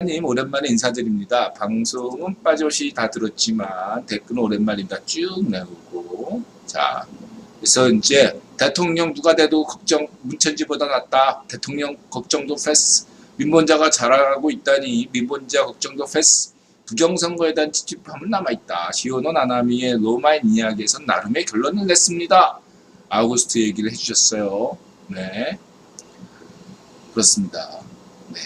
님 오랜만에 인사드립니다. 방송은 빠짐없이 다 들었지만 댓글은 오랜만입니다. 쭉 내오고 자, 그래서 이제 대통령 누가 돼도 걱정 문천지보다 낫다. 대통령 걱정도 패스. 민본자가 잘하고 있다니 민본자 걱정도 패스. 부정선거에 대한 찝찝함은 남아있다. 시오노 나나미의 로마인 이야기에서 나름의 결론을 냈습니다. 아우구스트 얘기를 해주셨어요. 네, 그렇습니다. 네.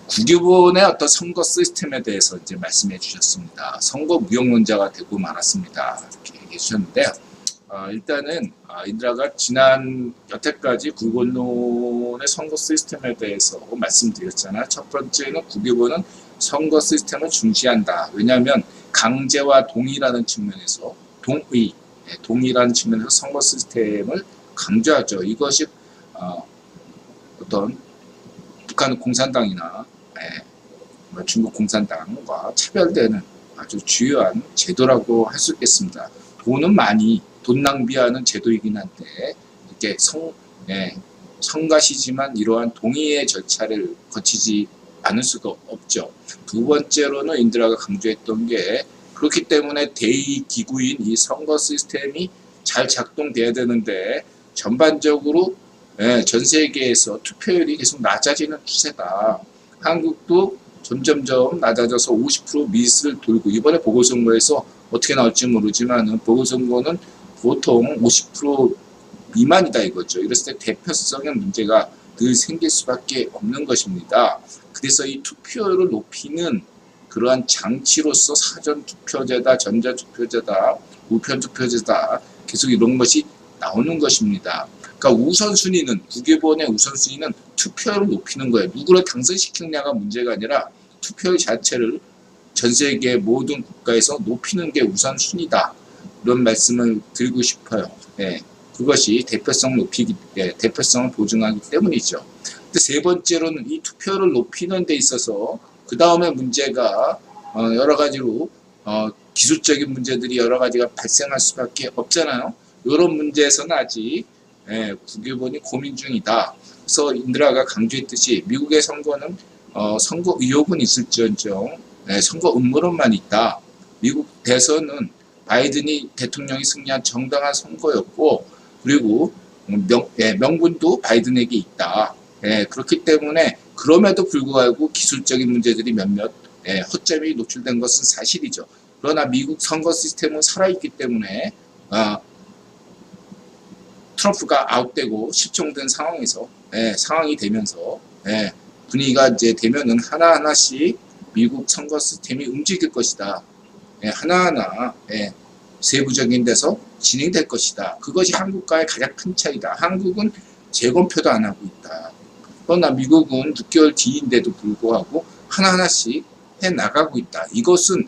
국유본의 어떤 선거 시스템에 대해서 이제 말씀해 주셨습니다. 선거 무용론자가 되고 말았습니다. 이렇게 얘기해 주셨는데요. 일단은 인드라가 지난 여태까지 국유본론의 선거 시스템에 대해서 말씀드렸잖아요. 첫 번째는 국유본은 선거 시스템을 중시한다. 왜냐하면 강제와 동의라는 측면에서 동의라는 측면에서 선거 시스템을 강조하죠. 이것이 어떤 북한 공산당이나 중국 공산당과 차별되는 아주 주요한 제도라고 할 수 있겠습니다. 돈 낭비하는 제도이긴 한데 이렇게 성가시지만 이러한 동의의 절차를 거치지 않을 수가 없죠. 두 번째로는 인드라가 강조했던 게 그렇기 때문에 대의기구인 이 선거 시스템이 잘 작동돼야 되는데 전반적으로 전 세계에서 투표율이 계속 낮아지는 추세다. 한국도 점점점 낮아져서 50% 밑을 돌고 이번에 보궐선거에서 어떻게 나올지 모르지만 보궐선거는 보통 50% 미만이다 이거죠. 이랬을 때 대표성의 문제가 늘 생길 수밖에 없는 것입니다. 그래서 이 투표율을 높이는 그러한 장치로서 사전투표제다, 전자투표제다, 우편투표제다 계속 이런 것이 나오는 것입니다. 그러니까 우선순위는 국유본의 우선순위는 투표율을 높이는 거예요. 누구를 당선시키느냐가 문제가 아니라 투표율 자체를 전 세계 모든 국가에서 높이는 게 우선순위다. 이런 말씀을 드리고 싶어요. 그것이 대표성을 보증하기 때문이죠. 근데 세 번째로는 이 투표율을 높이는 데 있어서 그 다음에 문제가 여러 가지로 기술적인 문제들이 여러 가지가 발생할 수밖에 없잖아요. 이런 문제에서는 아직 국유본이 고민 중이다. 그래서 인드라가 강조했듯이 미국의 선거는 선거 의혹은 있을지언정 선거 음모론만 있다. 미국 대선은 바이든이 대통령이 승리한 정당한 선거였고 그리고 명분도 바이든에게 있다. 그렇기 때문에 그럼에도 불구하고 기술적인 문제들이 몇몇 허점이 노출된 것은 사실이죠. 그러나 미국 선거 시스템은 살아있기 때문에 트럼프가 아웃되고 실종된 상황이 되면서 분위기가 이제 되면은 하나하나씩 미국 선거 시스템이 움직일 것이다. 하나하나 세부적인 데서 진행될 것이다. 그것이 한국과의 가장 큰 차이다. 한국은 재검표도 안 하고 있다. 그러나 미국은 6개월 뒤인데도 불구하고 하나하나씩 해나가고 있다. 이것은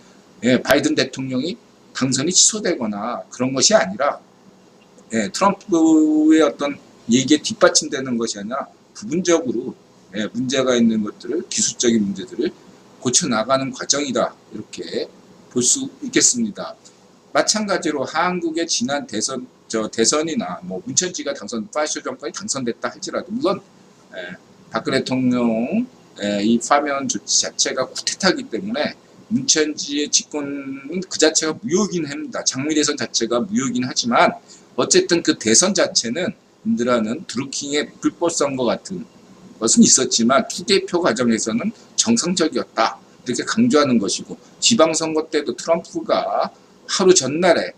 바이든 대통령이 당선이 취소되거나 그런 것이 아니라 트럼프의 어떤 얘기에 뒷받침되는 것이 아니라 부분적으로 문제가 있는 것들을 기술적인 문제들을 고쳐나가는 과정이다. 이렇게 볼 수 있겠습니다. 마찬가지로 한국의 지난 대선이나 문천지가 파시오 정권이 당선됐다 할지라도 물론 박근혜 대통령 이 파면 조치 자체가 쿠데타이기 때문에 문천지의 집권은 그 자체가 무효이긴 합니다. 장미대선 자체가 무효이긴 하지만 어쨌든 그 대선 자체는 인드라는 드루킹의 불법 선거 같은 것은 있었지만 투개표 과정에서는 정상적이었다. 이렇게 강조하는 것이고 지방선거 때도 트럼프가 하루 전날에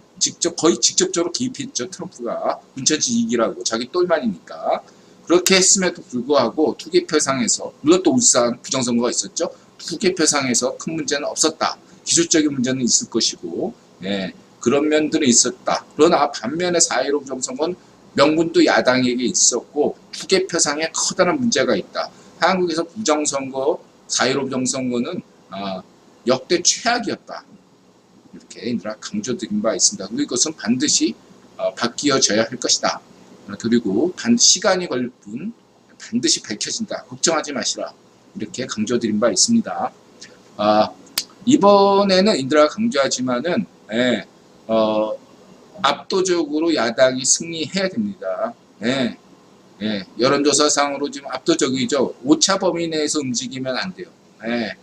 거의 직접적으로 개입했죠. 트럼프가 문천지 이기라고 자기 똘만이니까 그렇게 했음에도 불구하고 투개표상에서 물론 또 울산 부정선거가 있었죠. 투개표상에서 큰 문제는 없었다. 기술적인 문제는 있을 것이고 그런 면들은 있었다. 그러나 반면에 4.15 부정선거는 명분도 야당에게 있었고 투개표상에 커다란 문제가 있다. 한국에서 부정선거 4.15 부정선거는 역대 최악이었다. 이렇게 인드라 강조드린 바 있습니다. 그리고 이것은 반드시 바뀌어져야 할 것이다. 그리고 시간이 걸릴 뿐 반드시 밝혀진다. 걱정하지 마시라. 이렇게 강조드린 바 있습니다. 이번에는 인드라가 강조하지만은 압도적으로 야당이 승리해야 됩니다. 예, 여론조사상으로 지금 압도적이죠. 오차 범위 내에서 움직이면 안 돼요. 예,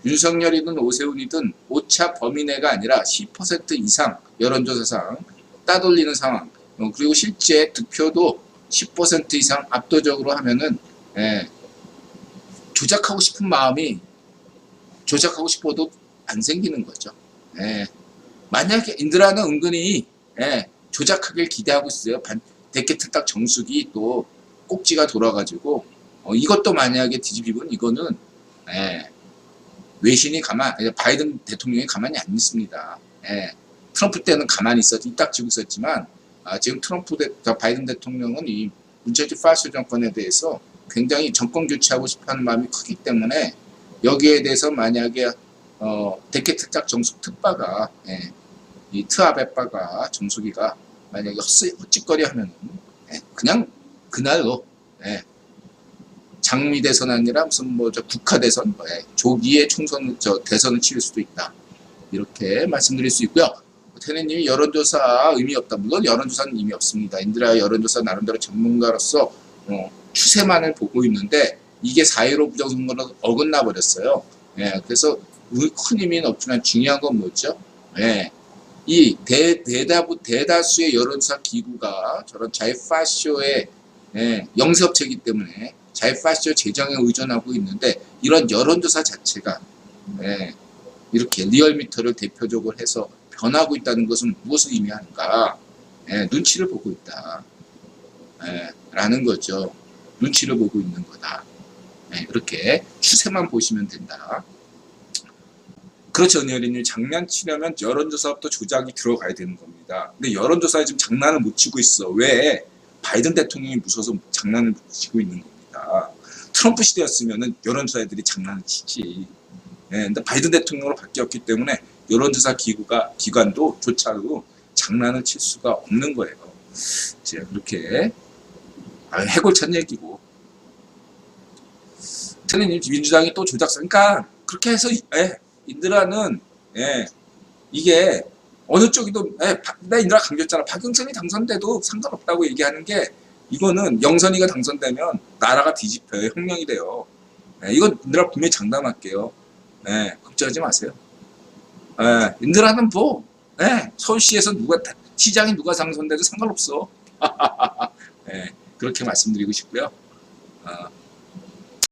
윤석열이든 오세훈이든 오차 범위 내가 아니라 10% 이상 여론조사상 따돌리는 상황. 그리고 실제 득표도 10% 이상 압도적으로 하면은 예, 조작하고 싶은 마음이 조작하고 싶어도 안 생기는 거죠. 예, 만약에 인드라는 은근히 예, 조작하길 기대하고 있어요. 대개 특딱 정수기 또 꼭지가 돌아가지고 이것도 만약에 뒤집히면 이거는 예, 외신이 바이든 대통령이 가만히 안 있습니다. 예, 트럼프 때는 가만히 있었지 이딱지고 있었지만 지금 바이든 대통령은 이 문체주 파쇼 정권에 대해서 굉장히 정권 교체하고 싶어하는 마음이 크기 때문에 여기에 대해서 만약에 대개 특작 정수 특바가 예, 이 트아베바가 정수기가 만약에 헛짓거리 하면은 예, 그냥 그날로 예, 장미 대선 아니라 무슨 국가 대선 예, 조기에 대선을 치를 수도 있다 이렇게 말씀드릴 수 있고요. 태네님이 여론조사 의미 없다. 물론 여론조사는 의미 없습니다. 인드라 여론조사 나름대로 전문가로서 추세만을 보고 있는데 이게 4.15 부정선거로 어긋나 버렸어요. 예, 그래서 큰 의미는 없지만 중요한 건 뭐죠? 예, 이 대다수의 여론조사 기구가 저런 자이파쇼의 예, 영세업체이기 때문에 자이파쇼 재정에 의존하고 있는데 이런 여론조사 자체가 예, 이렇게 리얼미터를 대표적으로 해서 변하고 있다는 것은 무엇을 의미하는가? 예, 눈치를 보고 있다. 예, 라는 거죠. 눈치를 보고 있는 거다. 예, 이렇게 추세만 보시면 된다. 그렇죠, 은혜리님. 장난치려면 여론조사부터 조작이 들어가야 되는 겁니다. 근데 여론조사에 지금 장난을 못 치고 있어. 왜? 바이든 대통령이 무서워서 장난을 치고 있는 겁니다. 트럼프 시대였으면 여론조사애들이 장난을 치지. 예, 근데 바이든 대통령으로 바뀌었기 때문에 여론조사 기관도 조차도 장난을 칠 수가 없는 거예요. 이제 그렇게 해골찬 얘기고. 트레님 민주당이 또 조작사. 그러니까 그렇게 해서 인드라는 이게 어느 쪽이도 나 인드라 강조했잖아. 박영선이 당선돼도 상관없다고 얘기하는 게 이거는 영선이가 당선되면 나라가 뒤집혀요. 혁명이 돼요. 이건 인드라 분명히 장담할게요. 걱정하지 마세요. 인드라는 뭐 서울시에서 시장이 누가 당선돼도 상관없어. 그렇게 말씀드리고 싶고요.